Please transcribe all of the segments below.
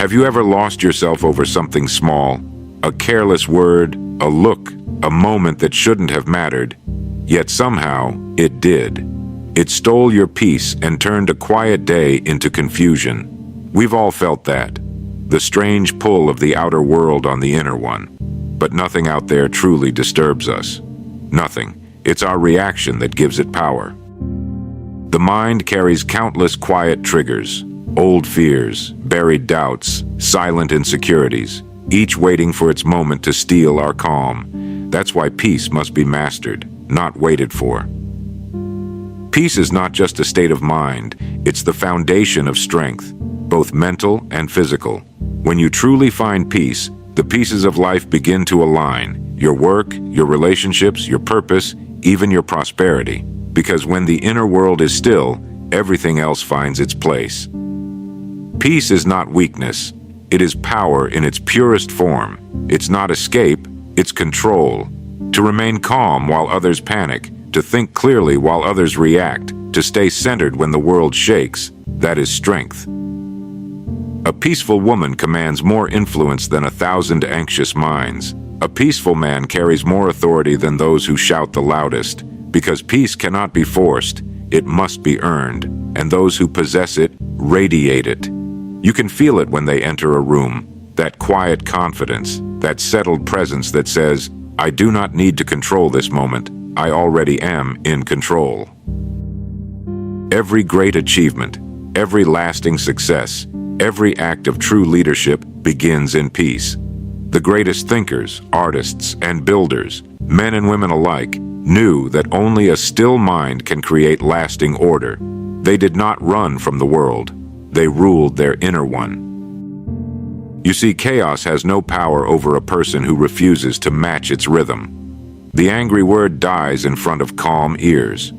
Have you ever lost yourself over something small? A careless word, a look, a moment that shouldn't have mattered, yet somehow it did. It stole your peace and turned a quiet day into confusion. We've all felt that. The strange pull of the outer world on the inner one. But nothing out there truly disturbs us. Nothing. It's our reaction that gives it power. The mind carries countless quiet triggers, old fears, buried doubts, silent insecurities, each waiting for its moment to steal our calm. That's why peace must be mastered, not waited for. Peace is not just a state of mind, it's the foundation of strength, both mental and physical. When you truly find peace, the pieces of life begin to align. Your work, your relationships, your purpose, even your prosperity. Because when the inner world is still, everything else finds its place. Peace is not weakness. It is power in its purest form. It's not escape, it's control. To remain calm while others panic, to think clearly while others react, to stay centered when the world shakes, that is strength. A peaceful woman commands more influence than 1,000 anxious minds. A peaceful man carries more authority than those who shout the loudest, because peace cannot be forced, it must be earned, and those who possess it radiate it. You can feel it when they enter a room, that quiet confidence, that settled presence that says, I do not need to control this moment, I already am in control. Every great achievement, every lasting success, every act of true leadership begins in peace. The greatest thinkers, artists, and builders, men and women alike, knew that only a still mind can create lasting order. They did not run from the world. They ruled their inner one. You see, chaos has no power over a person who refuses to match its rhythm. The angry word dies in front of calm ears.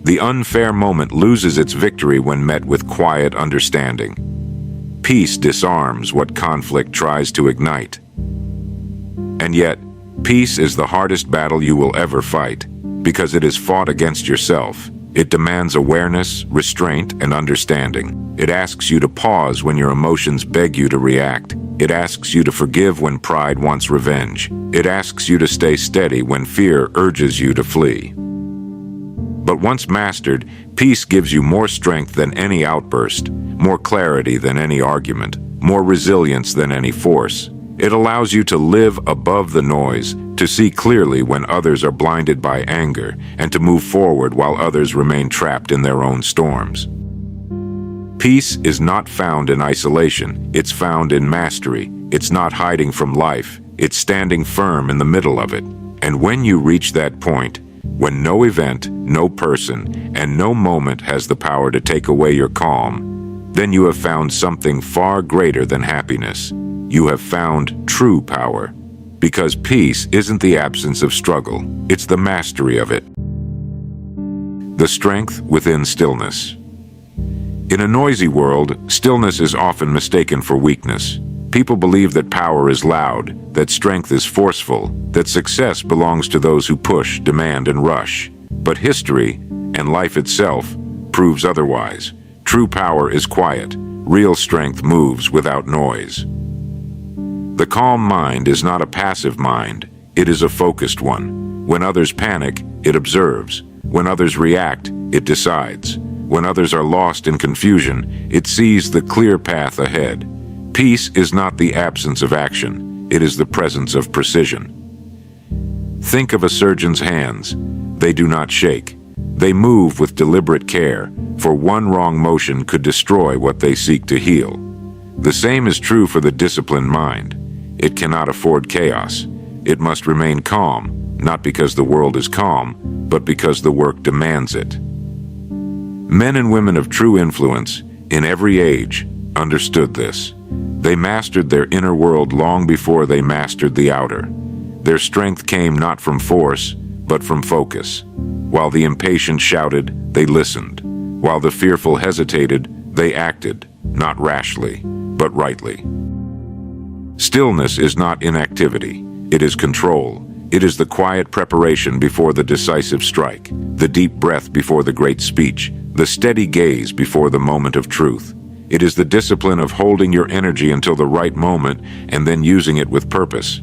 The unfair moment loses its victory when met with quiet understanding. Peace disarms what conflict tries to ignite. And yet, peace is the hardest battle you will ever fight, because it is fought against yourself. It demands awareness, restraint, and understanding. It asks you to pause when your emotions beg you to react. It asks you to forgive when pride wants revenge. It asks you to stay steady when fear urges you to flee. But once mastered, peace gives you more strength than any outburst, more clarity than any argument, more resilience than any force. It allows you to live above the noise, to see clearly when others are blinded by anger, and to move forward while others remain trapped in their own storms. Peace is not found in isolation, it's found in mastery. It's not hiding from life, it's standing firm in the middle of it. And when you reach that point, when no event, no person, and no moment has the power to take away your calm, then you have found something far greater than happiness. You have found true power. Because peace isn't the absence of struggle, it's the mastery of it. The strength within stillness. In a noisy world, stillness is often mistaken for weakness. People believe that power is loud, that strength is forceful, that success belongs to those who push, demand, and rush. But history, and life itself, proves otherwise. True power is quiet. Real strength moves without noise. The calm mind is not a passive mind, it is a focused one. When others panic, it observes. When others react, it decides. When others are lost in confusion, it sees the clear path ahead. Peace is not the absence of action, it is the presence of precision. Think of a surgeon's hands. They do not shake. They move with deliberate care, for one wrong motion could destroy what they seek to heal. The same is true for the disciplined mind. It cannot afford chaos. It must remain calm, not because the world is calm, but because the work demands it. Men and women of true influence, in every age, understood this. They mastered their inner world long before they mastered the outer. Their strength came not from force, but from focus. While the impatient shouted, they listened. While the fearful hesitated, they acted, not rashly, but rightly. Stillness is not inactivity. It is control. It is the quiet preparation before the decisive strike, the deep breath before the great speech, the steady gaze before the moment of truth. It is the discipline of holding your energy until the right moment and then using it with purpose.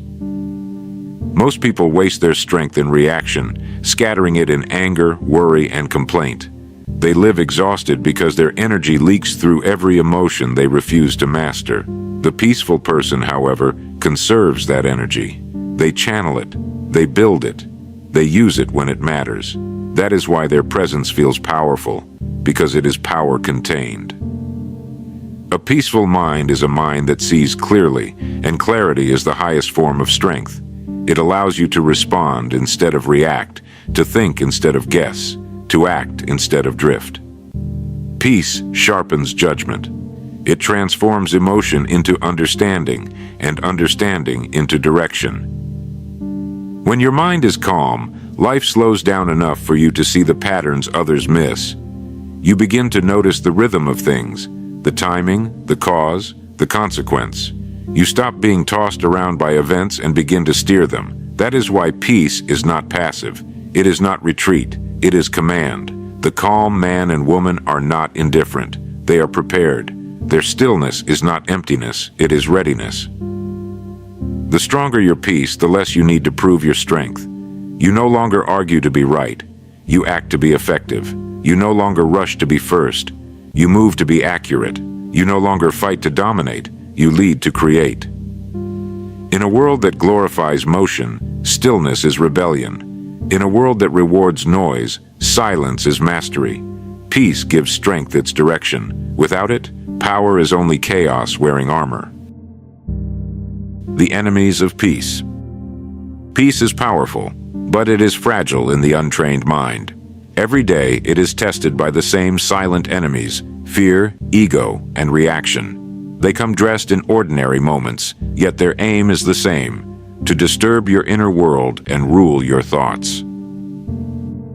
Most people waste their strength in reaction, scattering it in anger, worry, and complaint. They live exhausted because their energy leaks through every emotion they refuse to master. The peaceful person, however, conserves that energy. They channel it, they build it, they use it when it matters. That is why their presence feels powerful, because it is power contained. A peaceful mind is a mind that sees clearly, and clarity is the highest form of strength. It allows you to respond instead of react, to think instead of guess, to act instead of drift. Peace sharpens judgment. It transforms emotion into understanding, and understanding into direction. When your mind is calm, life slows down enough for you to see the patterns others miss. You begin to notice the rhythm of things, the timing, the cause, the consequence. You stop being tossed around by events and begin to steer them. That is why peace is not passive. It is not retreat. It is command. The calm man and woman are not indifferent. They are prepared. Their stillness is not emptiness. It is readiness. The stronger your peace, the less you need to prove your strength. You no longer argue to be right. You act to be effective. You no longer rush to be first. You move to be accurate. You no longer fight to dominate. You lead to create. In a world that glorifies motion, stillness is rebellion. In a world that rewards noise, silence is mastery. Peace gives strength its direction. Without it, power is only chaos wearing armor. The enemies of peace. Peace is powerful, but it is fragile in the untrained mind. Every day it is tested by the same silent enemies: fear, ego, and reaction. They come dressed in ordinary moments, yet their aim is the same: to disturb your inner world and rule your thoughts.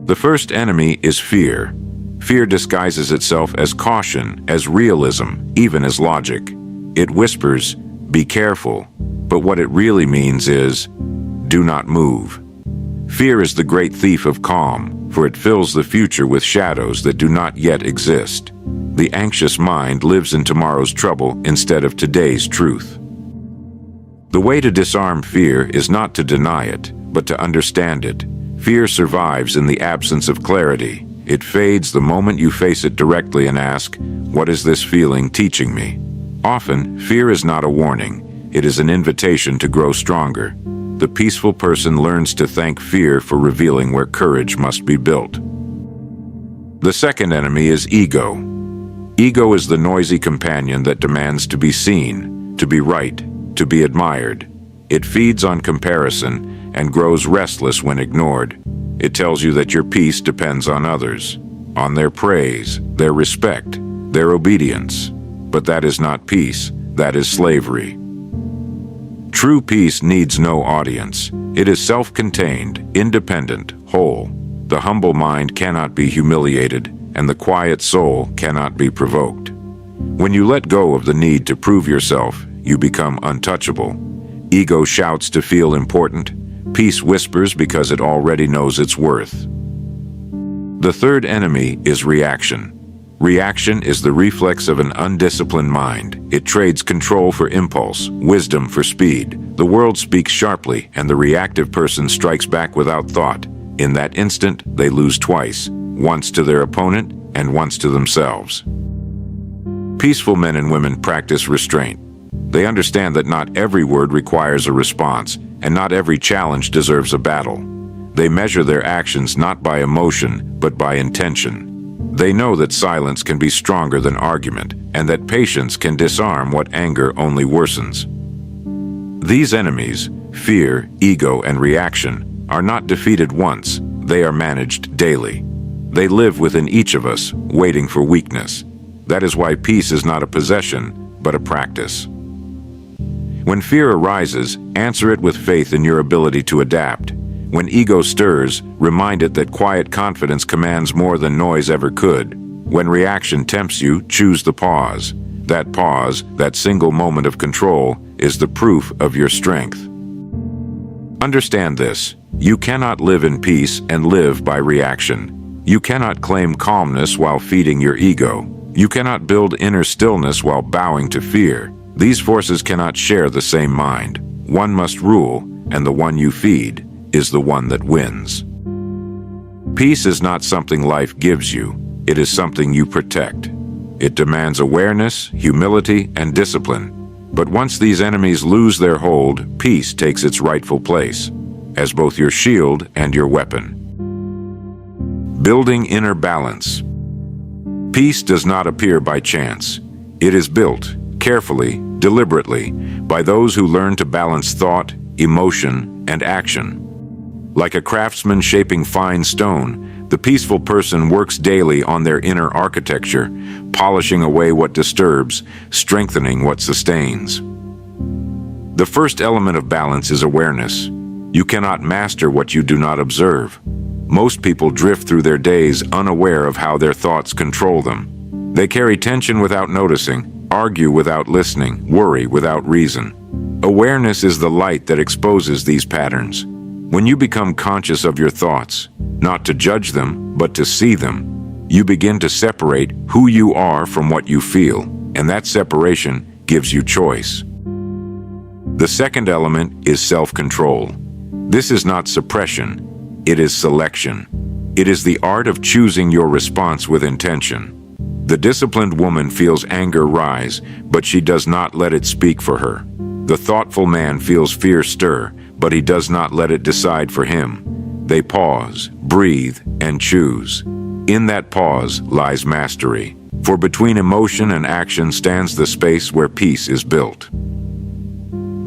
The first enemy is fear. Fear disguises itself as caution, as realism, even as logic. It whispers, "Be careful," but what it really means is, "Do not move." Fear is the great thief of calm, for it fills the future with shadows that do not yet exist. The anxious mind lives in tomorrow's trouble instead of today's truth. The way to disarm fear is not to deny it, but to understand it. Fear survives in the absence of clarity. It fades the moment you face it directly and ask, "What is this feeling teaching me?" Often, fear is not a warning. It is an invitation to grow stronger. The peaceful person learns to thank fear for revealing where courage must be built. The second enemy is ego. Ego is the noisy companion that demands to be seen, to be right, to be admired. It feeds on comparison and grows restless when ignored. It tells you that your peace depends on others, on their praise, their respect, their obedience. But that is not peace, that is slavery. True peace needs no audience. It is self-contained, independent, whole. The humble mind cannot be humiliated, and the quiet soul cannot be provoked. When you let go of the need to prove yourself, you become untouchable. Ego shouts to feel important. Peace whispers because it already knows its worth. The third enemy is reaction. Reaction is the reflex of an undisciplined mind. It trades control for impulse, wisdom for speed. The world speaks sharply, and the reactive person strikes back without thought. In that instant, they lose twice, once to their opponent and once to themselves. Peaceful men and women practice restraint. They understand that not every word requires a response, and not every challenge deserves a battle. They measure their actions not by emotion, but by intention. They know that silence can be stronger than argument, and that patience can disarm what anger only worsens. These enemies, fear, ego, and reaction, are not defeated once, they are managed daily. They live within each of us, waiting for weakness. That is why peace is not a possession, but a practice. When fear arises, answer it with faith in your ability to adapt. When ego stirs, remind it that quiet confidence commands more than noise ever could. When reaction tempts you, choose the pause. That pause, that single moment of control, is the proof of your strength. Understand this: you cannot live in peace and live by reaction. You cannot claim calmness while feeding your ego. You cannot build inner stillness while bowing to fear. These forces cannot share the same mind. One must rule, and the one you feed is the one that wins. Peace is not something life gives you. It is something you protect. It demands awareness, humility, and discipline. But once these enemies lose their hold, peace takes its rightful place, as both your shield and your weapon. Building inner balance. Peace does not appear by chance. It is built, carefully, deliberately, by those who learn to balance thought, emotion, and action. Like a craftsman shaping fine stone, the peaceful person works daily on their inner architecture, polishing away what disturbs, strengthening what sustains. The first element of balance is awareness. You cannot master what you do not observe. Most people drift through their days unaware of how their thoughts control them. They carry tension without noticing, argue without listening, worry without reason. Awareness is the light that exposes these patterns. When you become conscious of your thoughts, not to judge them, but to see them, you begin to separate who you are from what you feel, and that separation gives you choice. The second element is self-control. This is not suppression, it is selection. It is the art of choosing your response with intention. The disciplined woman feels anger rise, but she does not let it speak for her. The thoughtful man feels fear stir, but he does not let it decide for him. They pause, breathe, and choose. In that pause lies mastery, for between emotion and action stands the space where peace is built.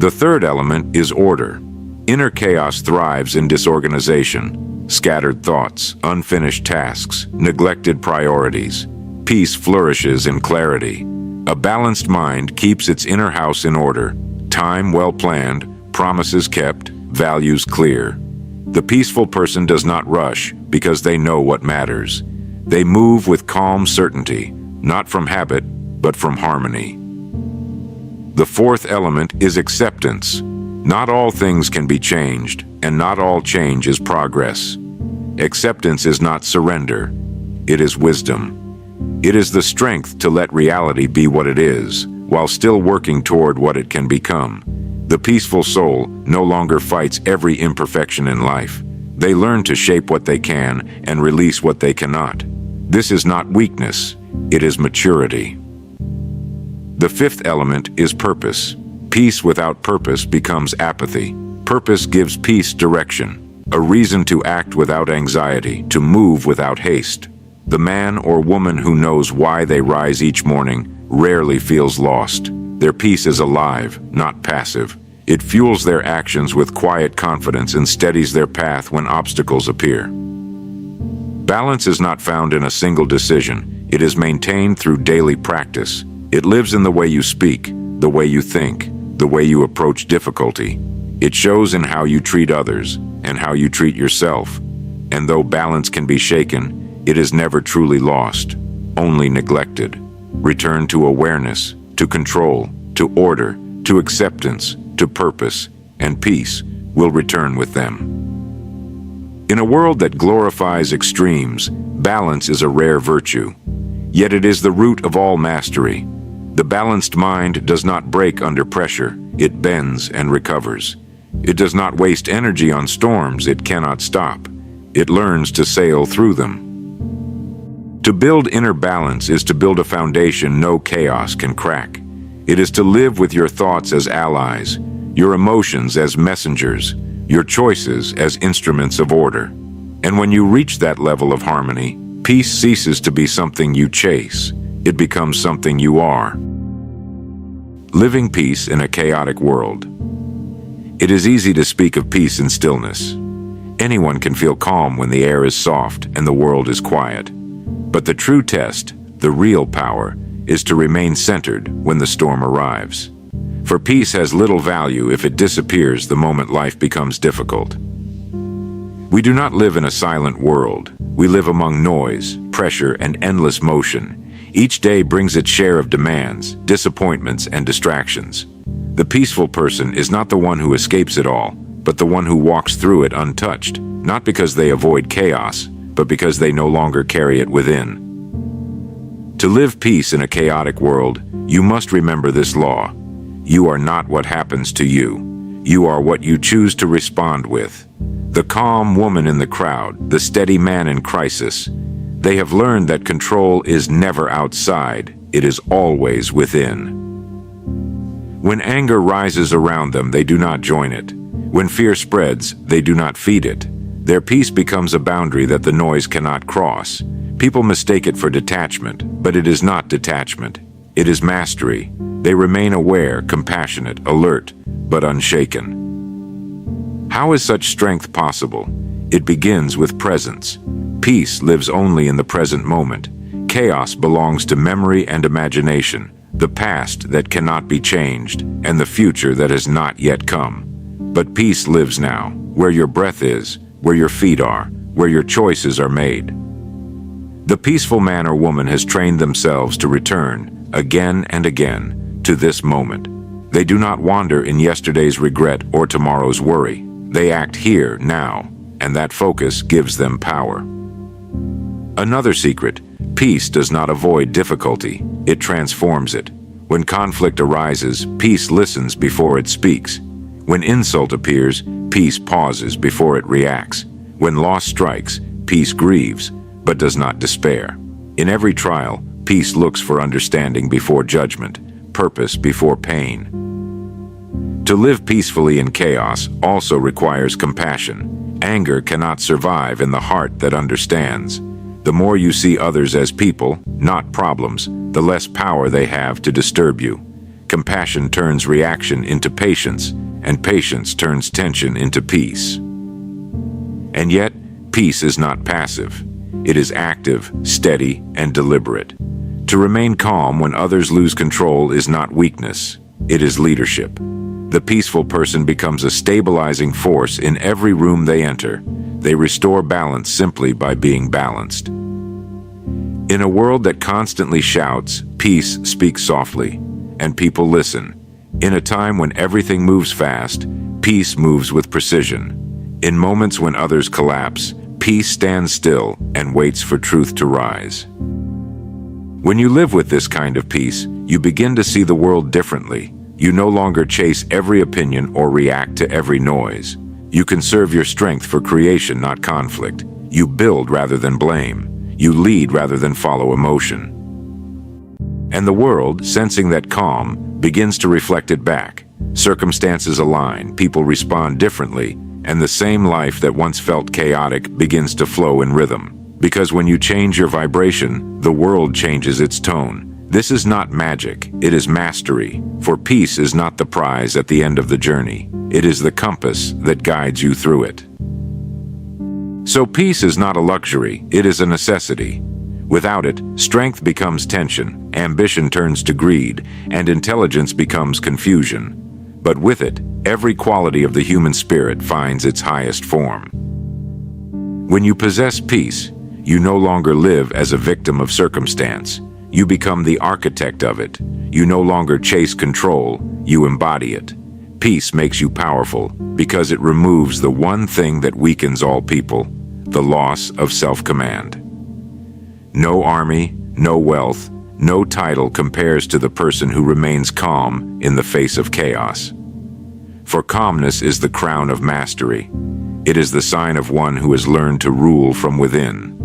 The third element is order. Inner chaos thrives in disorganization, scattered thoughts, unfinished tasks, neglected priorities. Peace flourishes in clarity. A balanced mind keeps its inner house in order, time well planned, promises kept, values clear. The peaceful person does not rush because they know what matters. They move with calm certainty, not from habit, but from harmony. The fourth element is acceptance. Not all things can be changed, and not all change is progress. Acceptance is not surrender. It is wisdom. It is the strength to let reality be what it is, while still working toward what it can become. The peaceful soul no longer fights every imperfection in life. They learn to shape what they can and release what they cannot. This is not weakness, it is maturity. The fifth element is purpose. Peace without purpose becomes apathy. Purpose gives peace direction, a reason to act without anxiety, to move without haste. The man or woman who knows why they rise each morning rarely feels lost. Their peace is alive, not passive. It fuels their actions with quiet confidence and steadies their path when obstacles appear. Balance is not found in a single decision. It is maintained through daily practice. It lives in the way you speak, the way you think, the way you approach difficulty. It shows in how you treat others and how you treat yourself. And though balance can be shaken, it is never truly lost, only neglected. Return to awareness, to control, to order, to acceptance, to purpose, and peace will return with them. In a world that glorifies extremes, balance is a rare virtue. Yet it is the root of all mastery. The balanced mind does not break under pressure, it bends and recovers. It does not waste energy on storms it cannot stop. It learns to sail through them. To build inner balance is to build a foundation no chaos can crack. It is to live with your thoughts as allies, your emotions as messengers, your choices as instruments of order. And when you reach that level of harmony, peace ceases to be something you chase. It becomes something you are. Living peace in a chaotic world. It is easy to speak of peace and stillness. Anyone can feel calm when the air is soft and the world is quiet. But the true test, the real power, is to remain centered when the storm arrives. For peace has little value if it disappears the moment life becomes difficult. We do not live in a silent world. We live among noise, pressure, and endless motion. Each day brings its share of demands, disappointments, and distractions. The peaceful person is not the one who escapes it all, but the one who walks through it untouched, not because they avoid chaos, but because they no longer carry it within. To live peace in a chaotic world, you must remember this law. You are not what happens to you. You are what you choose to respond with. The calm woman in the crowd, the steady man in crisis, they have learned that control is never outside, it is always within. When anger rises around them, they do not join it. When fear spreads, they do not feed it. Their peace becomes a boundary that the noise cannot cross. People mistake it for detachment, but it is not detachment. It is mastery. They remain aware, compassionate, alert, but unshaken. How is such strength possible? It begins with presence. Peace lives only in the present moment. Chaos belongs to memory and imagination, the past that cannot be changed, and the future that has not yet come. But peace lives now, where your breath is, where your feet are, where your choices are made. The peaceful man or woman has trained themselves to return, again and again, to this moment. They do not wander in yesterday's regret or tomorrow's worry. They act here, now, and that focus gives them power. Another secret: peace does not avoid difficulty, it transforms it. When conflict arises, peace listens before it speaks. When insult appears, peace pauses before it reacts. When loss strikes, peace grieves, but does not despair. In every trial, peace looks for understanding before judgment, purpose before pain. To live peacefully in chaos also requires compassion. Anger cannot survive in the heart that understands. The more you see others as people, not problems, the less power they have to disturb you. Compassion turns reaction into patience, and patience turns tension into peace. And yet, peace is not passive. It is active, steady, and deliberate. To remain calm when others lose control is not weakness, it is leadership. The peaceful person becomes a stabilizing force in every room they enter. They restore balance simply by being balanced. In a world that constantly shouts, peace speaks softly, and people listen. In a time when everything moves fast, peace moves with precision. In moments when others collapse, peace stands still and waits for truth to rise. When you live with this kind of peace, you begin to see the world differently. You no longer chase every opinion or react to every noise. You conserve your strength for creation, not conflict. You build rather than blame. You lead rather than follow emotion. And the world, sensing that calm, begins to reflect it back. Circumstances align, people respond differently, and the same life that once felt chaotic begins to flow in rhythm. Because when you change your vibration, the world changes its tone. This is not magic, it is mastery, for peace is not the prize at the end of the journey. It is the compass that guides you through it. So peace is not a luxury, it is a necessity. Without it, strength becomes tension, ambition turns to greed, and intelligence becomes confusion. But with it, every quality of the human spirit finds its highest form. When you possess peace, you no longer live as a victim of circumstance. You become the architect of it. You no longer chase control, you embody it. Peace makes you powerful because it removes the one thing that weakens all people, the loss of self-command. No army, no wealth, no title compares to the person who remains calm in the face of chaos. For calmness is the crown of mastery. It is the sign of one who has learned to rule from within.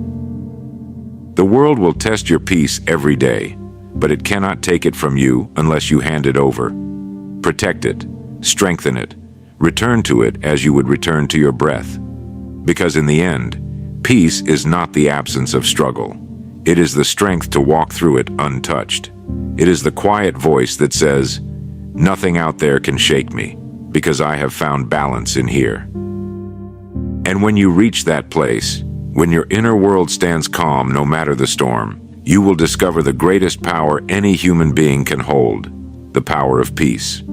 The world will test your peace every day, but it cannot take it from you unless you hand it over. Protect it, strengthen it, return to it as you would return to your breath. Because in the end, peace is not the absence of struggle. It is the strength to walk through it untouched. It is the quiet voice that says, "Nothing out there can shake me, because I have found balance in here." And when you reach that place, when your inner world stands calm no matter the storm, you will discover the greatest power any human being can hold, the power of peace.